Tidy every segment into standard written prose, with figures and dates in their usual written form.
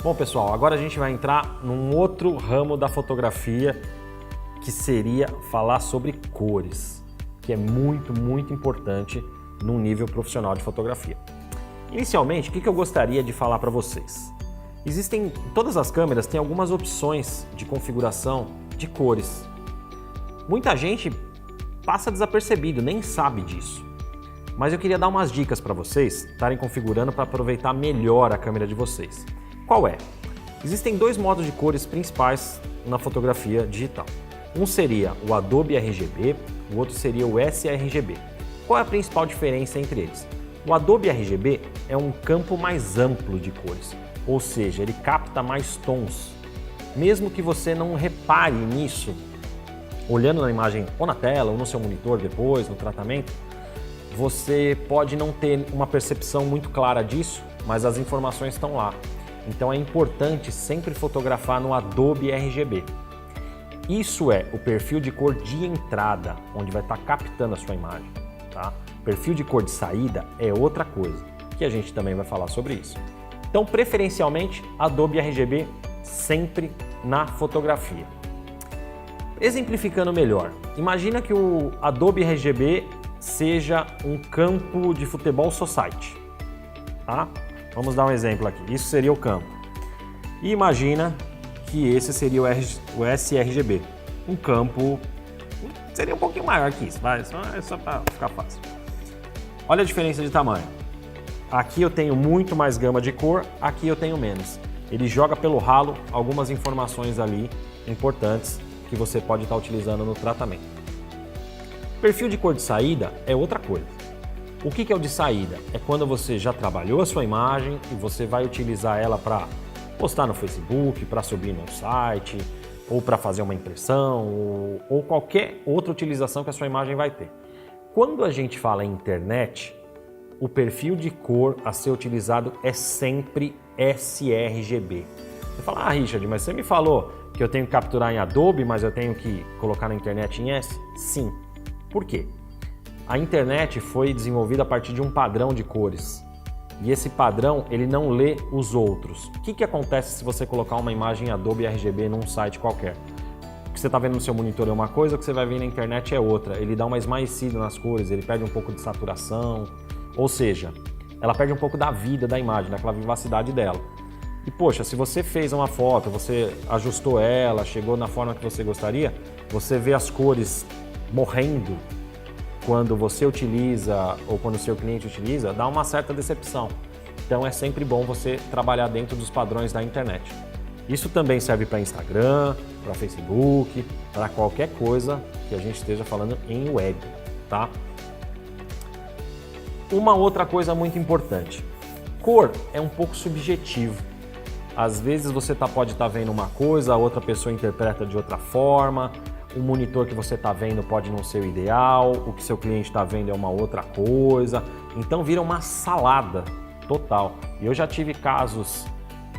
Bom, pessoal, agora a gente vai entrar num outro ramo da fotografia, que seria falar sobre cores, que é muito importante num nível profissional de fotografia. Inicialmente, o que eu gostaria de falar para vocês? Todas as câmeras têm algumas opções de configuração de cores. Muita gente passa desapercebido, nem sabe disso. Mas eu queria dar umas dicas para vocês estarem configurando para aproveitar melhor a câmera de vocês. Qual é? Existem dois modos de cores principais na fotografia digital. Um seria o Adobe RGB, o outro seria o sRGB. Qual é a principal diferença entre eles? O Adobe RGB é um campo mais amplo de cores, ou seja, ele capta mais tons. Mesmo que você não repare nisso, olhando na imagem ou na tela ou no seu monitor depois, no tratamento, você pode não ter uma percepção muito clara disso, mas as informações estão lá. Então é importante sempre fotografar no Adobe RGB. Isso é o perfil de cor de entrada, onde vai estar captando a sua imagem. Tá? Perfil de cor de saída é outra coisa, que a gente também vai falar sobre isso. Então, preferencialmente, Adobe RGB sempre na fotografia. Exemplificando melhor, imagina que o Adobe RGB seja um campo de futebol society. Tá? Vamos dar um exemplo aqui. Isso seria o campo. E imagina que esse seria o sRGB. Um campo seria um pouquinho maior que isso, vai, só para ficar fácil. Olha a diferença de tamanho. Aqui eu tenho muito mais gama de cor, aqui eu tenho menos. Ele joga pelo ralo algumas informações ali importantes que você pode estar utilizando no tratamento. Perfil de cor de saída é outra coisa. O que é o de saída? É quando você já trabalhou a sua imagem e você vai utilizar ela para postar no Facebook, para subir no site, ou para fazer uma impressão, ou qualquer outra utilização que a sua imagem vai ter. Quando a gente fala em internet, o perfil de cor a ser utilizado é sempre sRGB. Você fala, Richard, mas você me falou que eu tenho que capturar em Adobe, mas eu tenho que colocar na internet em S? Sim. Por quê? A internet foi desenvolvida a partir de um padrão de cores. E esse padrão, ele não lê os outros. O que acontece se você colocar uma imagem Adobe RGB num site qualquer? O que você está vendo no seu monitor é uma coisa, o que você vai ver na internet é outra. Ele dá uma esmaecida nas cores, ele perde um pouco de saturação. Ou seja, ela perde um pouco da vida da imagem, daquela vivacidade dela. E poxa, se você fez uma foto, você ajustou ela, chegou na forma que você gostaria, você vê as cores morrendo quando você utiliza ou quando o seu cliente utiliza, dá uma certa decepção. Então é sempre bom você trabalhar dentro dos padrões da internet. Isso também serve para Instagram, para Facebook, para qualquer coisa que a gente esteja falando em web, tá? Uma outra coisa muito importante. Cor é um pouco subjetivo. Às vezes você pode estar vendo uma coisa, a outra pessoa interpreta de outra forma. O monitor que você está vendo pode não ser o ideal, o que seu cliente está vendo é uma outra coisa, então vira uma salada total. E eu já tive casos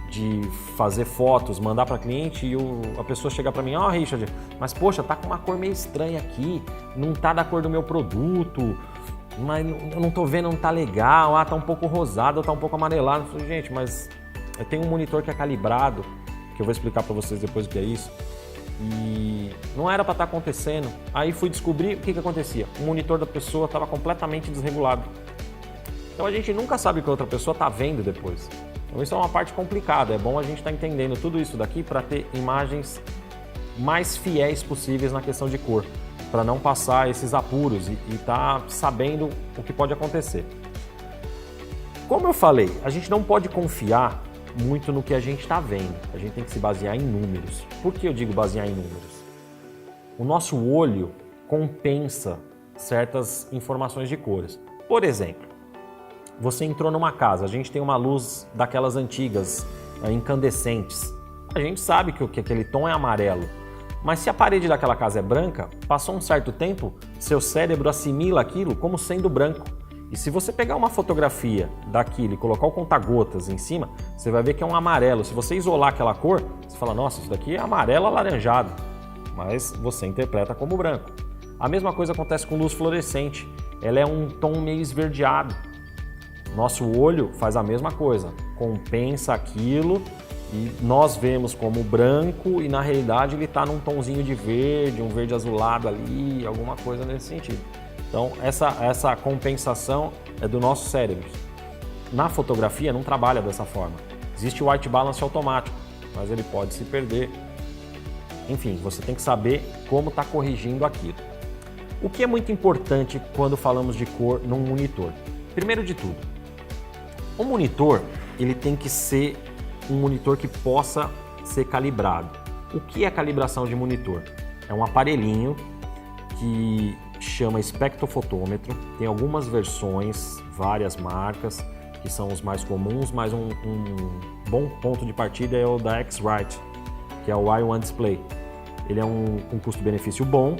de fazer fotos, mandar para cliente e a pessoa chegar para mim, Richard, mas poxa, tá com uma cor meio estranha aqui, não tá da cor do meu produto, mas eu não tô vendo, não tá legal, tá um pouco rosado, tá um pouco amarelado. Eu falei, gente, mas eu tenho um monitor que é calibrado, que eu vou explicar para vocês depois o que é isso. E não era para estar acontecendo. Aí fui descobrir o que acontecia. O monitor da pessoa estava completamente desregulado. Então a gente nunca sabe o que a outra pessoa está vendo depois. Então isso é uma parte complicada. É bom a gente estar entendendo tudo isso daqui para ter imagens mais fiéis possíveis na questão de cor, para não passar esses apuros e estar sabendo o que pode acontecer. Como eu falei, a gente não pode confiar muito no que a gente está vendo. A gente tem que se basear em números. Por que eu digo basear em números? O nosso olho compensa certas informações de cores. Por exemplo, você entrou numa casa, a gente tem uma luz daquelas antigas, incandescentes. A gente sabe que aquele tom é amarelo, mas se a parede daquela casa é branca, passou um certo tempo, seu cérebro assimila aquilo como sendo branco. E se você pegar uma fotografia daquilo e colocar o conta-gotas em cima, você vai ver que é um amarelo. Se você isolar aquela cor, você fala, nossa, isso daqui é amarelo alaranjado, mas você interpreta como branco. A mesma coisa acontece com luz fluorescente, ela é um tom meio esverdeado. Nosso olho faz a mesma coisa, compensa aquilo E nós vemos como branco e na realidade ele está num tomzinho de verde, um verde azulado ali, alguma coisa nesse sentido. Então essa compensação é do nosso cérebro. Na fotografia não trabalha dessa forma. Existe o white balance automático, mas ele pode se perder. Enfim, você tem que saber como está corrigindo aquilo. O que é muito importante quando falamos de cor num monitor? Primeiro de tudo, o monitor ele tem que ser um monitor que possa ser calibrado. O que é calibração de monitor? É um aparelhinho que chama espectrofotômetro, tem algumas versões, várias marcas, que são os mais comuns, mas um bom ponto de partida é o da X-Rite, que é o i1 Display. Ele é um custo-benefício bom.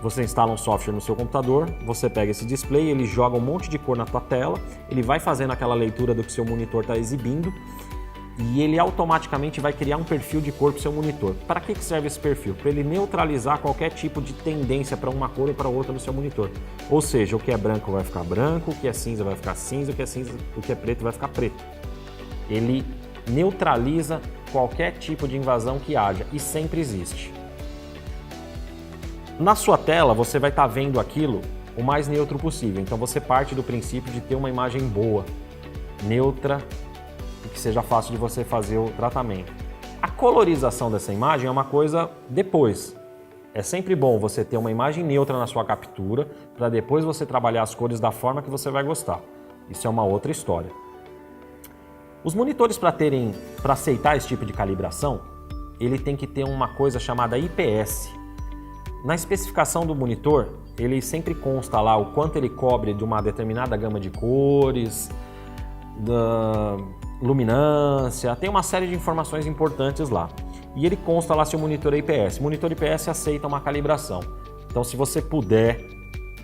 Você instala um software no seu computador, você pega esse display, ele joga um monte de cor na tua tela, ele vai fazendo aquela leitura do que seu monitor está exibindo e ele automaticamente vai criar um perfil de cor para o seu monitor. Para que serve esse perfil? Para ele neutralizar qualquer tipo de tendência para uma cor ou para outra no seu monitor. Ou seja, o que é branco vai ficar branco, o que é cinza vai ficar cinza, o que é preto vai ficar preto. Ele neutraliza qualquer tipo de invasão que haja e sempre existe. Na sua tela você vai estar vendo aquilo o mais neutro possível, então você parte do princípio de ter uma imagem boa, neutra e que seja fácil de você fazer o tratamento. A colorização dessa imagem é uma coisa depois. É sempre bom você ter uma imagem neutra na sua captura para depois você trabalhar as cores da forma que você vai gostar. Isso é uma outra história. Os monitores para aceitar esse tipo de calibração, ele tem que ter uma coisa chamada IPS. Na especificação do monitor, ele sempre consta lá o quanto ele cobre de uma determinada gama de cores, da luminância, tem uma série de informações importantes lá. E ele consta lá se o monitor é IPS. O monitor IPS aceita uma calibração. Então, se você puder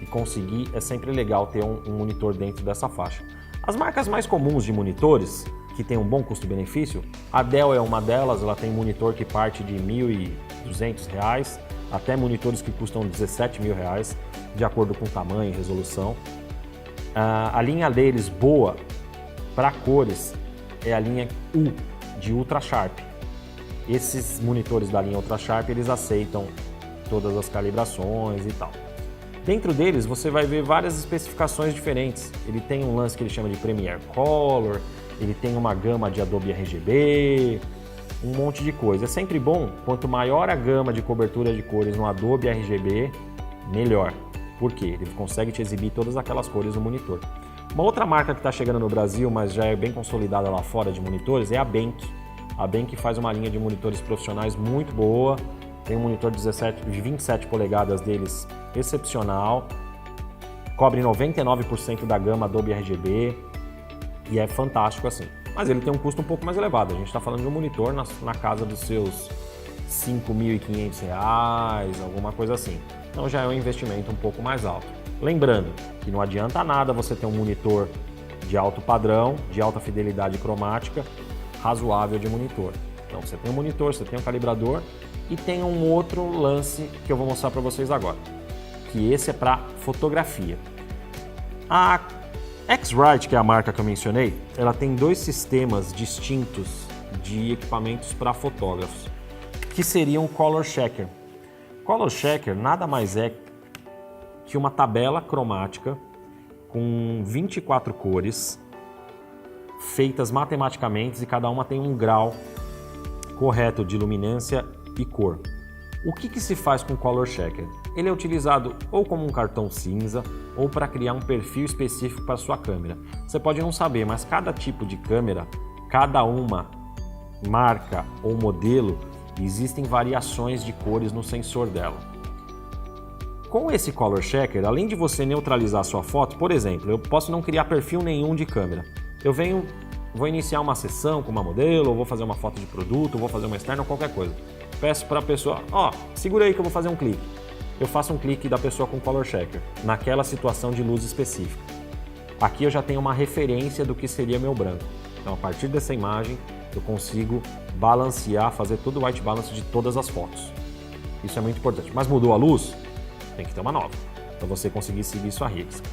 e conseguir, é sempre legal ter um monitor dentro dessa faixa. As marcas mais comuns de monitores, que tem um bom custo-benefício, a Dell é uma delas, ela tem monitor que parte de R$ 1.200, até monitores que custam R$17.000, de acordo com tamanho e resolução. A linha deles boa para cores é a linha U, de Ultra Sharp. Esses monitores da linha Ultra Sharp, eles aceitam todas as calibrações e tal. Dentro deles você vai ver várias especificações diferentes. Ele tem um lance que ele chama de Premiere Color, ele tem uma gama de Adobe RGB, um monte de coisa. É sempre bom, quanto maior a gama de cobertura de cores no Adobe RGB, melhor. Por quê? Ele consegue te exibir todas aquelas cores no monitor. Uma outra marca que está chegando no Brasil, mas já é bem consolidada lá fora de monitores, é a Benq. A Benq faz uma linha de monitores profissionais muito boa, tem um monitor de 27 polegadas deles excepcional, cobre 99% da gama Adobe RGB e é fantástico assim. Mas ele tem um custo um pouco mais elevado, a gente está falando de um monitor na casa dos seus R$ 5.500, alguma coisa assim. Então já é um investimento um pouco mais alto. Lembrando que não adianta nada você ter um monitor de alto padrão, de alta fidelidade cromática, razoável de monitor. Então você tem um monitor, você tem um calibrador e tem um outro lance que eu vou mostrar para vocês agora, que esse é para fotografia. A X-Rite, que é a marca que eu mencionei, ela tem dois sistemas distintos de equipamentos para fotógrafos, que seriam o Color Checker. Color Checker nada mais é que uma tabela cromática com 24 cores, feitas matematicamente e cada uma tem um grau correto de luminância e cor. O que se faz com o Color Checker? Ele é utilizado ou como um cartão cinza ou para criar um perfil específico para a sua câmera. Você pode não saber, mas cada tipo de câmera, cada uma marca ou modelo, existem variações de cores no sensor dela. Com esse Color Checker, além de você neutralizar a sua foto, por exemplo, eu posso não criar perfil nenhum de câmera. Vou iniciar uma sessão com uma modelo, ou vou fazer uma foto de produto, ou vou fazer uma externa, ou qualquer coisa. Peço para a pessoa, segura aí que eu vou fazer um clique. Eu faço um clique da pessoa com Color Checker, naquela situação de luz específica. Aqui eu já tenho uma referência do que seria meu branco. Então, a partir dessa imagem, eu consigo balancear, fazer todo o white balance de todas as fotos. Isso é muito importante. Mas mudou a luz? Tem que ter uma nova, para você conseguir seguir isso à risca.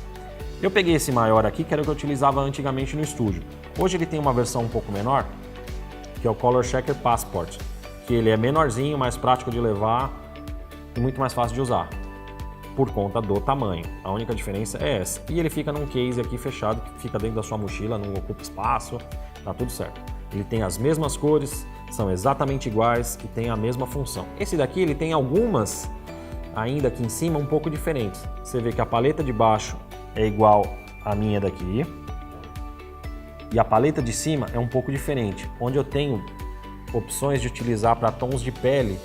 Eu peguei esse maior aqui, que era o que eu utilizava antigamente no estúdio. Hoje ele tem uma versão um pouco menor, que é o Color Checker Passport, que ele é menorzinho, mais prático de levar e muito mais fácil de usar, por conta do tamanho. A única diferença é essa. E ele fica num case aqui fechado, que fica dentro da sua mochila, não ocupa espaço, tá tudo certo. Ele tem as mesmas cores, são exatamente iguais e tem a mesma função. Esse daqui ele tem algumas, ainda aqui em cima, um pouco diferentes. Você vê que a paleta de baixo é igual à minha daqui, e a paleta de cima é um pouco diferente, onde eu tenho opções de utilizar para tons de pele,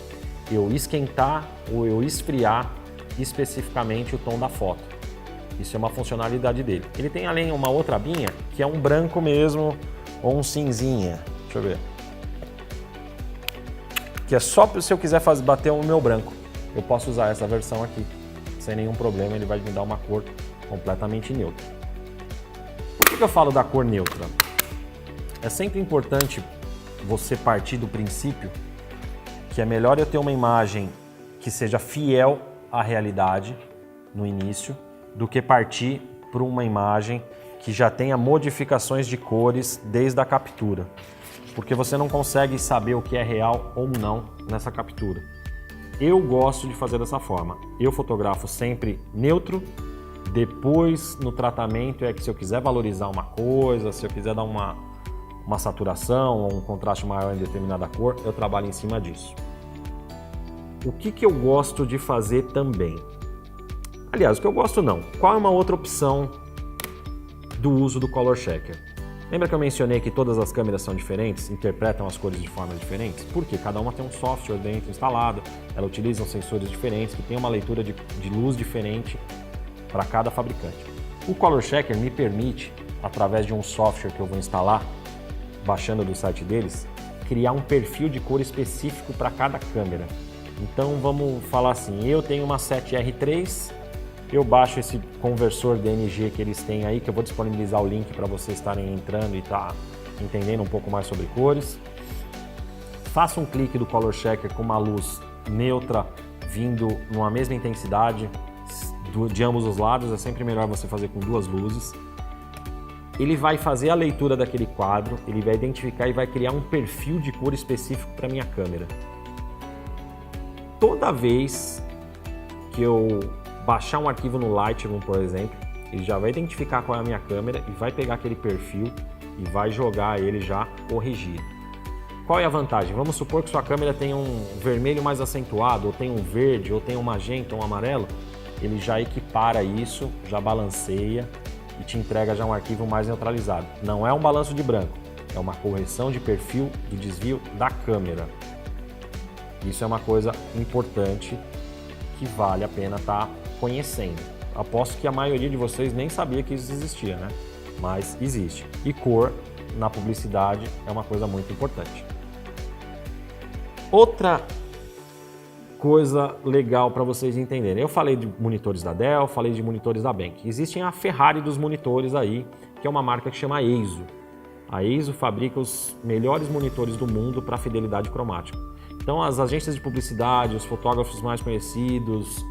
eu esquentar ou eu esfriar especificamente o tom da foto. Isso é uma funcionalidade dele. Ele tem além uma outra abinha, que é um branco mesmo, ou um cinzinha, deixa eu ver, que é só se eu quiser bater o meu branco. Eu posso usar essa versão aqui, sem nenhum problema, ele vai me dar uma cor completamente neutra. Por que eu falo da cor neutra? É sempre importante você partir do princípio que é melhor eu ter uma imagem que seja fiel à realidade no início, do que partir para uma imagem que já tenha modificações de cores desde a captura, porque você não consegue saber o que é real ou não nessa captura. Eu gosto de fazer dessa forma, eu fotografo sempre neutro, depois no tratamento é que se eu quiser valorizar uma coisa, se eu quiser dar uma saturação ou um contraste maior em determinada cor, eu trabalho em cima disso. O que eu gosto de fazer também? Aliás, o que eu gosto não. Qual é uma outra opção do uso do Color Checker? Lembra que eu mencionei que todas as câmeras são diferentes, interpretam as cores de formas diferentes? Porque cada uma tem um software dentro instalado, ela utiliza sensores diferentes, que tem uma leitura de luz diferente para cada fabricante. O Color Checker me permite, através de um software que eu vou instalar, baixando do site deles, criar um perfil de cor específico para cada câmera. Então vamos falar assim, eu tenho uma 7R3, eu baixo esse conversor DNG que eles têm aí, que eu vou disponibilizar o link para vocês estarem entrando e tá entendendo um pouco mais sobre cores. Faço um clique do Color Checker com uma luz neutra vindo numa mesma intensidade de ambos os lados, é sempre melhor você fazer com duas luzes. Ele vai fazer a leitura daquele quadro, ele vai identificar e vai criar um perfil de cor específico para minha câmera. Toda vez que eu baixar um arquivo no Lightroom, por exemplo, ele já vai identificar qual é a minha câmera e vai pegar aquele perfil e vai jogar ele já corrigido. Qual é a vantagem? Vamos supor que sua câmera tem um vermelho mais acentuado, ou tem um verde, ou tem um magenta, um amarelo, ele já equipara isso, já balanceia e te entrega já um arquivo mais neutralizado. Não é um balanço de branco, é uma correção de perfil do desvio da câmera. Isso é uma coisa importante que vale a pena estar conhecendo. Aposto que a maioria de vocês nem sabia que isso existia, né? Mas existe. E cor na publicidade é uma coisa muito importante. Outra coisa legal para vocês entenderem. Eu falei de monitores da Dell, falei de monitores da Bank. Existem a Ferrari dos monitores aí, que é uma marca que chama EIZO. A EIZO fabrica os melhores monitores do mundo para fidelidade cromática. Então as agências de publicidade, os fotógrafos mais conhecidos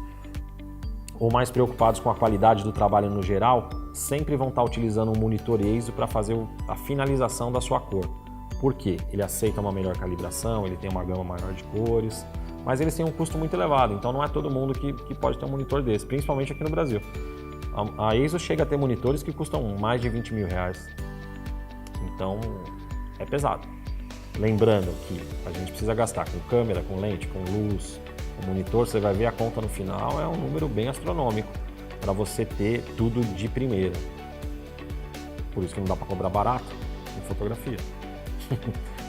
ou mais preocupados com a qualidade do trabalho no geral, sempre vão estar utilizando um monitor EIZO para fazer a finalização da sua cor. Por quê? Ele aceita uma melhor calibração, ele tem uma gama maior de cores, mas eles têm um custo muito elevado, então não é todo mundo que pode ter um monitor desse, principalmente aqui no Brasil. A EIZO chega a ter monitores que custam mais de 20 mil reais, então é pesado. Lembrando que a gente precisa gastar com câmera, com lente, com luz, com monitor, você vai ver a conta no final, é um número bem astronômico para você ter tudo de primeira. Por isso que não dá para cobrar barato em fotografia.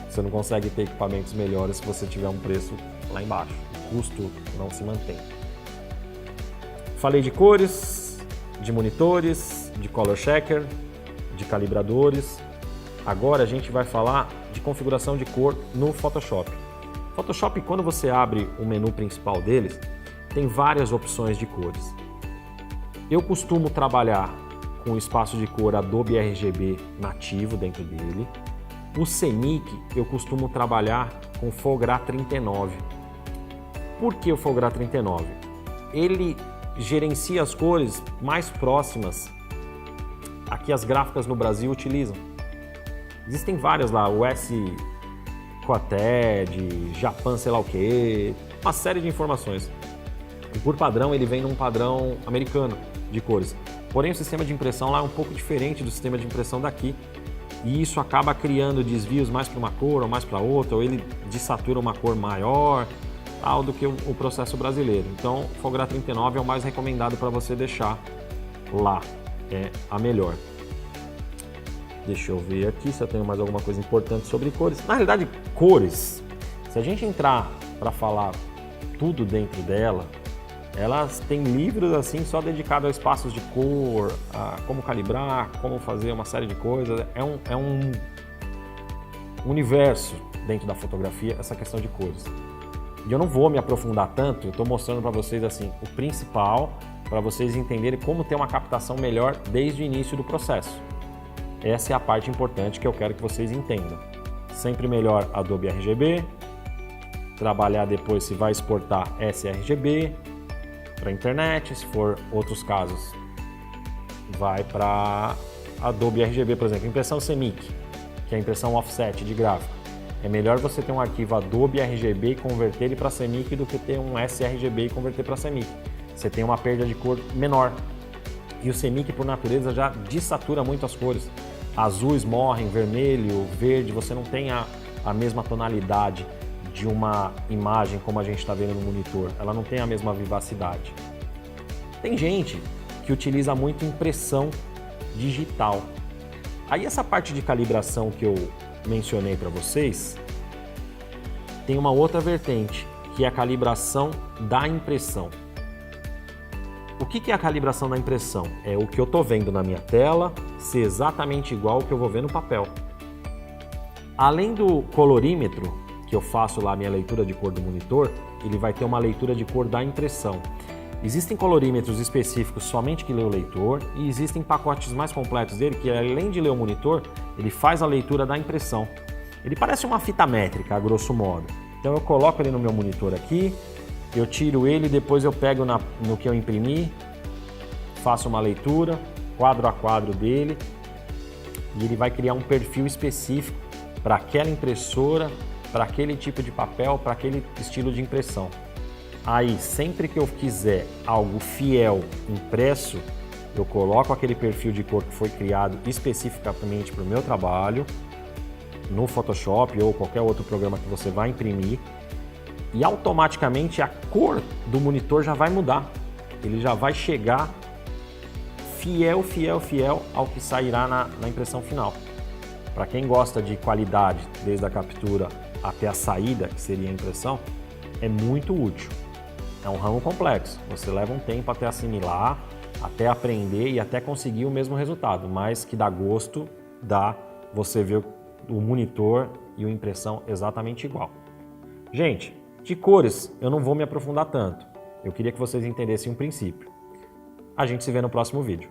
Você não consegue ter equipamentos melhores se você tiver um preço lá embaixo. O custo não se mantém. Falei de cores, de monitores, de color checker, de calibradores. Agora a gente vai falar de configuração de cor no Photoshop. Photoshop, quando você abre o menu principal deles, tem várias opções de cores. Eu costumo trabalhar com o espaço de cor Adobe RGB nativo dentro dele. O CMYK eu costumo trabalhar com Fogra 39. Por que o Fogra 39? Ele gerencia as cores mais próximas a que as gráficas no Brasil utilizam. Existem várias lá, o Coated, Japan sei lá o que, uma série de informações. E por padrão ele vem num padrão americano de cores. Porém o sistema de impressão lá é um pouco diferente do sistema de impressão daqui. E isso acaba criando desvios mais para uma cor ou mais para outra, ou ele desatura uma cor maior, tal, do que o processo brasileiro. Então, o Fogra 39 é o mais recomendado para você deixar lá, é a melhor. Deixa eu ver aqui se eu tenho mais alguma coisa importante sobre cores. Na realidade, cores, se a gente entrar para falar tudo dentro dela, elas têm livros assim só dedicados a espaços de cor, a como calibrar, como fazer uma série de coisas. É um universo dentro da fotografia essa questão de cores. E eu não vou me aprofundar tanto, eu estou mostrando para vocês assim o principal para vocês entenderem como ter uma captação melhor desde o início do processo. Essa é a parte importante que eu quero que vocês entendam. Sempre melhor Adobe RGB, trabalhar depois se vai exportar sRGB, para a internet, se for outros casos, vai para Adobe RGB, por exemplo, impressão CMYK, que é a impressão offset de gráfico. É melhor você ter um arquivo Adobe RGB e converter ele para CMYK do que ter um sRGB e converter para CMYK. Você tem uma perda de cor menor. E o CMYK, por natureza, já desatura muito as cores. Azuis morrem, vermelho, verde, você não tem a mesma tonalidade de uma imagem como a gente está vendo no monitor, ela não tem a mesma vivacidade. Tem gente que utiliza muito impressão digital. Aí essa parte de calibração que eu mencionei para vocês, tem uma outra vertente, que é a calibração da impressão. O que é a calibração da impressão? É o que eu estou vendo na minha tela ser exatamente igual ao que eu vou ver no papel. Além do colorímetro, que eu faço lá a minha leitura de cor do monitor, ele vai ter uma leitura de cor da impressão. Existem colorímetros específicos somente que lê o leitor e existem pacotes mais completos dele que, além de ler o monitor, ele faz a leitura da impressão. Ele parece uma fita métrica, a grosso modo. Então eu coloco ele no meu monitor aqui, eu tiro ele, depois eu pego no que eu imprimi, faço uma leitura, quadro a quadro dele, e ele vai criar um perfil específico para aquela impressora, para aquele tipo de papel, para aquele estilo de impressão. Aí, sempre que eu quiser algo fiel impresso, eu coloco aquele perfil de cor que foi criado especificamente para o meu trabalho, no Photoshop ou qualquer outro programa que você vai imprimir, e automaticamente a cor do monitor já vai mudar. Ele já vai chegar fiel ao que sairá na impressão final. Para quem gosta de qualidade, desde a captura até a saída, que seria a impressão, é muito útil. É um ramo complexo, você leva um tempo até assimilar, até aprender e até conseguir o mesmo resultado, mas que dá gosto, dá você ver o monitor e a impressão exatamente igual. Gente, de cores eu não vou me aprofundar tanto, eu queria que vocês entendessem um princípio. A gente se vê no próximo vídeo.